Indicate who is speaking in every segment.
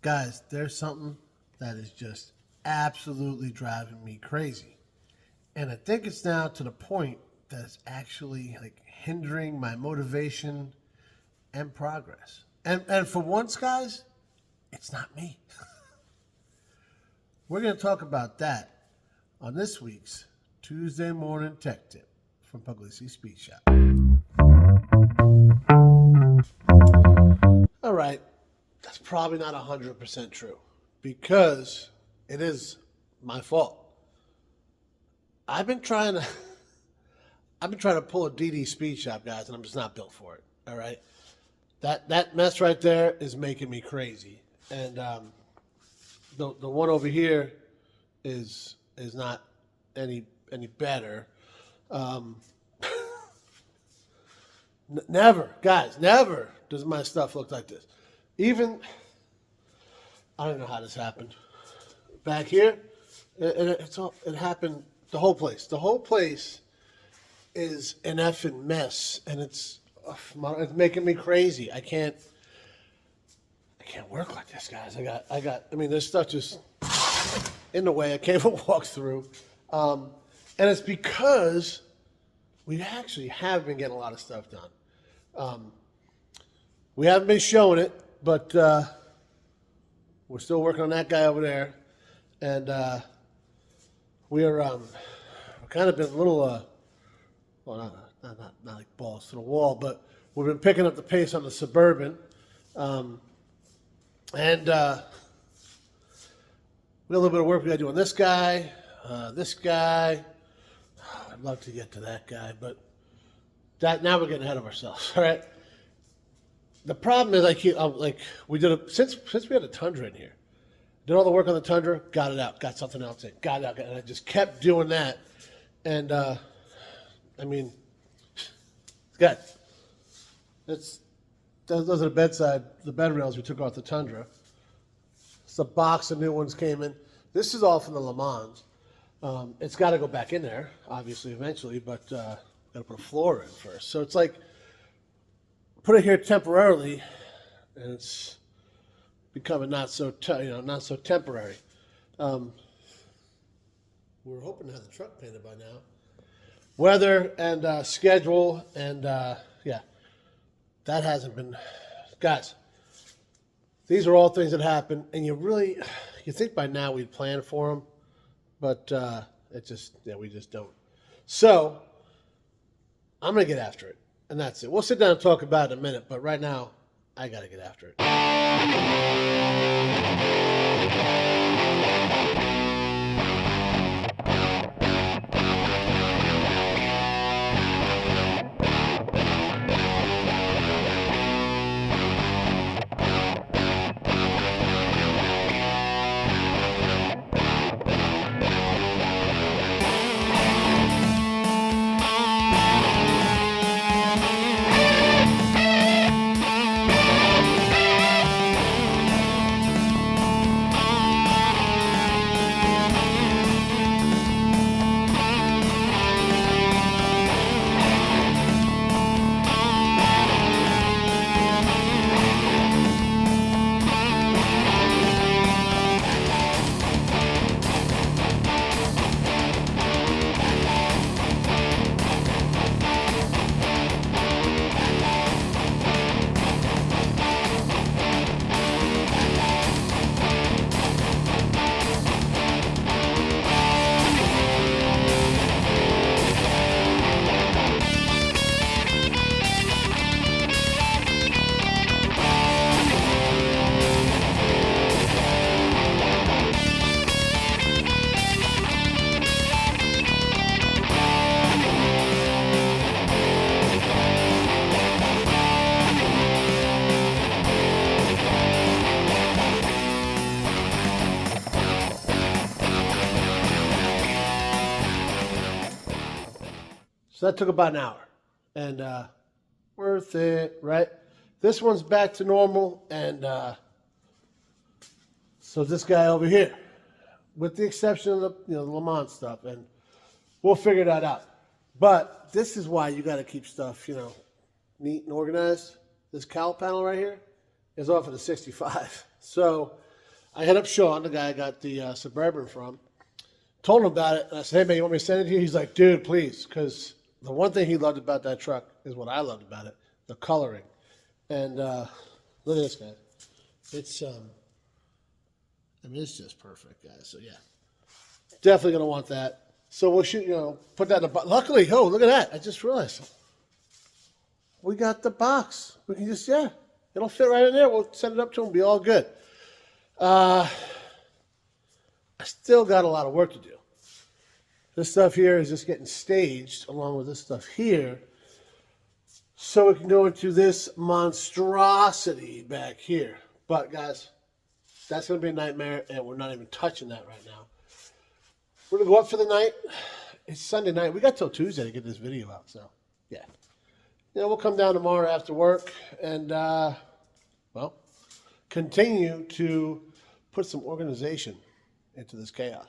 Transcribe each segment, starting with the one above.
Speaker 1: Guys, there's something that is just absolutely driving me crazy. And I think it's now to the point that it's actually like hindering my motivation and progress. And for once, guys, it's not me. We're going to talk about that on this week's Tuesday Morning Tech Tip from Pugliese Speed Shop. All right, that's probably not 100% true because it is my fault. I've been trying to pull a DD Speed Shop, guys, and I'm just not built for it. All right, that mess right there is making me crazy, and the one over here is not any better. Never, guys, never does my stuff look like this. Even I don't know how this happened. Back here, it happened. The whole place is an effing mess, and it's making me crazy. I can't work like this, guys. I mean, there's stuff just in the way. I can't even walk through. And it's because we actually have been getting a lot of stuff done. We haven't been showing it, but we're still working on that guy over there. And we're kind of been a little, well, not like balls to the wall, but we've been picking up the pace on the Suburban. And we got a little bit of work we got to do on this guy. I'd love to get to that guy, but now we're getting ahead of ourselves. All right. The problem is, we did since we had a Tundra in here, did all the work on the Tundra, got it out, got something else in, got it out, and I just kept doing that. And I mean, guys, those are the bed rails we took off the Tundra. It's a box of new ones came in. This is all from the Le Mans. It's got to go back in there, obviously, eventually, but got to put a floor in first. So it's like, put it here temporarily, and it's becoming not so temporary. We're hoping to have the truck painted by now. Weather and schedule, and yeah, that hasn't been. Guys, these are all things that happen, and you think by now we'd plan for them, but we just don't. So I'm gonna get after it. And that's it. We'll sit down and talk about it in a minute, but right now, I got to get after it. So that took about an hour, and worth it, right? This one's back to normal, and so this guy over here, with the exception of the Le Mans stuff, and we'll figure that out. But this is why you got to keep stuff, neat and organized. This cowl panel right here is off at a 65. So I hit up Sean, the guy I got the Suburban from. Told him about it, and I said, "Hey man, you want me to send it to you?" He's like, "Dude, please," because the one thing he loved about that truck is what I loved about it: the coloring. And look at this, guy. It's I mean, it's just perfect, guys. So yeah, definitely gonna want that. So we'll shoot, put that in the box. Luckily, oh, look at that! I just realized we got the box. We can just it'll fit right in there. We'll send it up to him. Be all good. I still got a lot of work to do. This stuff here is just getting staged along with this stuff here. So we can go into this monstrosity back here. But guys, that's going to be a nightmare, and we're not even touching that right now. We're going to go up for the night. It's Sunday night. We got till Tuesday to get this video out, so yeah. We'll come down tomorrow after work and, continue to put some organization into this chaos.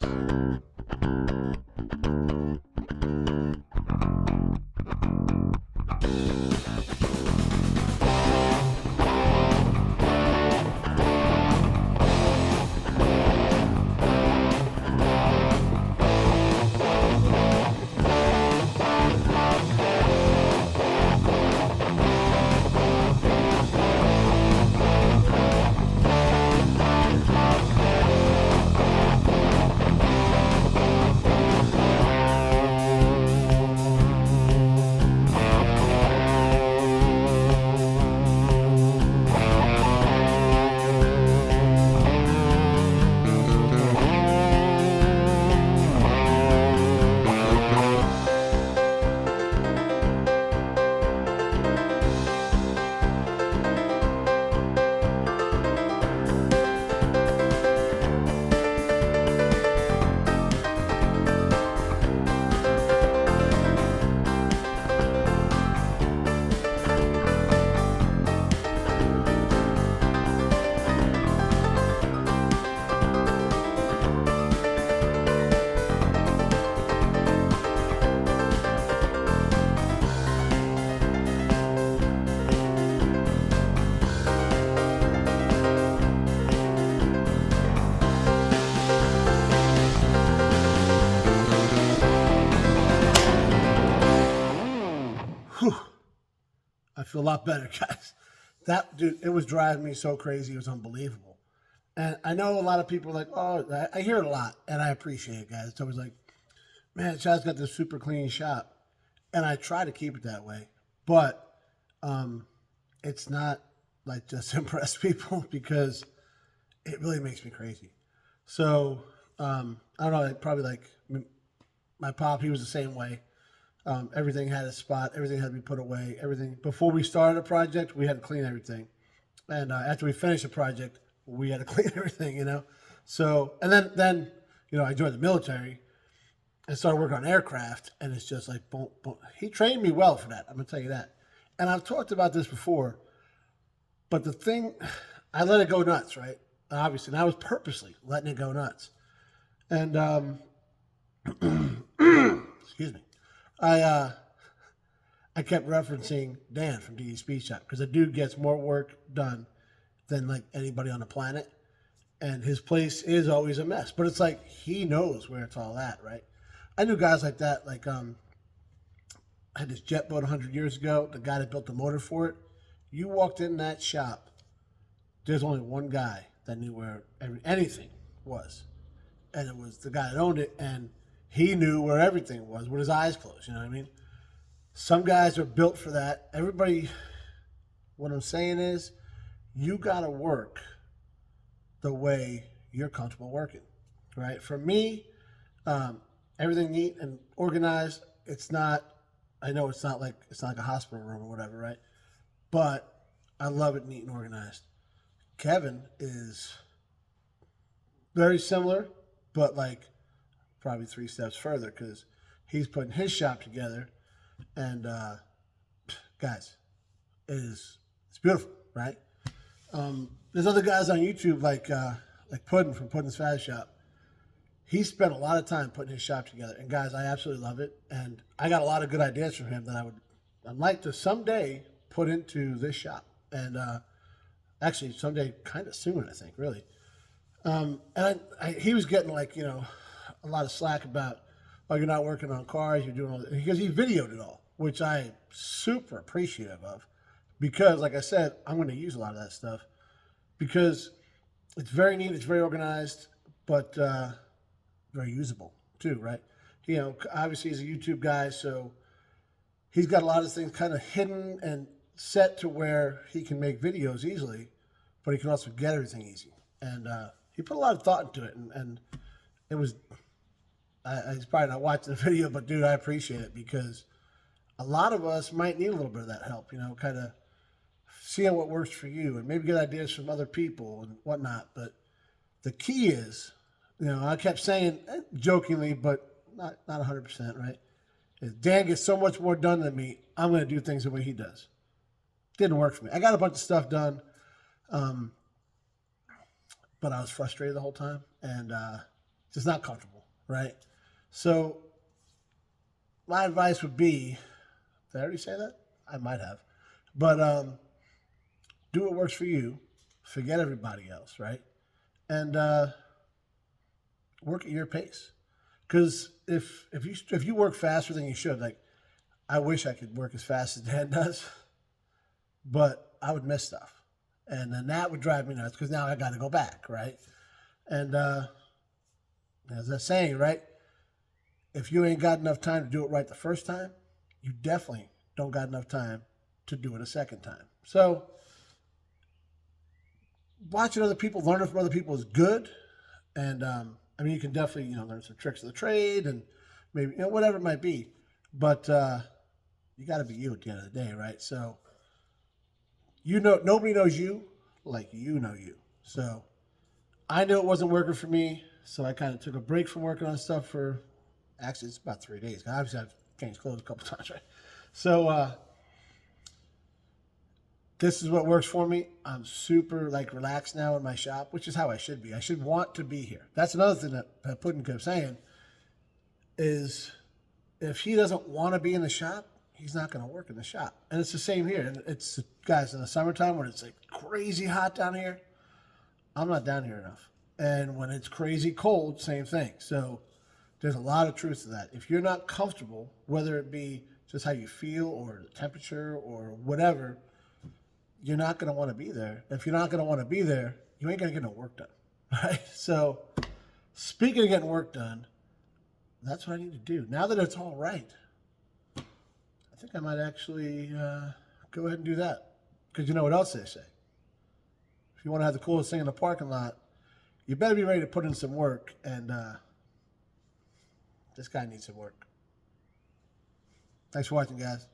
Speaker 1: I feel a lot better, guys. That dude, it was driving me so crazy. It was unbelievable. And I know a lot of people are like, oh, I hear it a lot, and I appreciate it, guys. It's always like, man, Chaz got this super clean shop. And I try to keep it that way. But it's not like just to impress people because it really makes me crazy. So, I don't know, probably like my pop, he was the same way. Everything had a spot. Everything had to be put away. Everything before we started a project, we had to clean everything, and after we finished a project, we had to clean everything. So, and then I joined the military and started working on aircraft, and it's just like boom, boom. He trained me well for that. I'm gonna tell you that. And I've talked about this before, but the thing, I let it go nuts, right? Obviously, and I was purposely letting it go nuts, and excuse me. I kept referencing Dan from DD Speed Shop because the dude gets more work done than like anybody on the planet, and his place is always a mess. But it's like he knows where it's all at, right? I knew guys like that. Like I had this jet boat 100 years ago. The guy that built the motor for it. You walked in that shop, there's only one guy that knew where anything was, and it was the guy that owned it, and he knew where everything was with his eyes closed. You know what I mean? Some guys are built for that. Everybody, what I'm saying is, you got to work the way you're comfortable working, right? For me, everything neat and organized. It's not, I know it's not like a hospital room or whatever, right? But I love it neat and organized. Kevin is very similar, but like, probably 3 steps further because he's putting his shop together, and guys, it's beautiful, right? There's other guys on YouTube like Puddin from Puddin's Fast Shop. He spent a lot of time putting his shop together, and guys, I absolutely love it, and I got a lot of good ideas from him that I'd like to someday put into this shop, and actually someday kind of soon, I think, really. He was getting like, a lot of slack about, oh, you're not working on cars, you're doing all this. Because he videoed it all, which I super appreciative of. Because, like I said, I'm going to use a lot of that stuff because it's very neat, it's very organized, but very usable too, right? Obviously he's a YouTube guy, so he's got a lot of things kind of hidden and set to where he can make videos easily, but he can also get everything easy. And he put a lot of thought into it, and it was. He's probably not watching the video, but dude, I appreciate it because a lot of us might need a little bit of that help. Kind of seeing what works for you, and maybe get ideas from other people and whatnot. But the key is, I kept saying jokingly, but not 100%, right? Dan gets so much more done than me. I'm going to do things the way he does. Didn't work for me. I got a bunch of stuff done, but I was frustrated the whole time and just not comfortable, right? So my advice would be, did I already say that? I might have. But do what works for you. Forget everybody else, right? And work at your pace. Because if you work faster than you should, like I wish I could work as fast as Dan does, but I would miss stuff. And then that would drive me nuts because now I got to go back, right? And as I saying, right? If you ain't got enough time to do it right the first time, you definitely don't got enough time to do it a second time. So watching other people, learning from other people is good. And you can definitely, learn some tricks of the trade and maybe, whatever it might be. But you got to be you at the end of the day, right? So, nobody knows you like you know you. So I knew it wasn't working for me. So I kind of took a break from working on stuff for, actually, it's about 3 days. Obviously, I've changed clothes a couple times, right? So this is what works for me. I'm super relaxed now in my shop, which is how I should be. I should want to be here. That's another thing that Putin kept saying is if he doesn't want to be in the shop, he's not going to work in the shop. And it's the same here. And it's, guys, in the summertime when it's crazy hot down here, I'm not down here enough. And when it's crazy cold, same thing. So there's a lot of truth to that. If you're not comfortable, whether it be just how you feel or the temperature or whatever, you're not going to want to be there. If you're not going to want to be there, you ain't going to get no work done, right? So speaking of getting work done, that's what I need to do. Now that it's all right, I think I might actually go ahead and do that. Because you know what else they say? If you want to have the coolest thing in the parking lot, you better be ready to put in some work. And this guy needs some work. Thanks for watching, guys.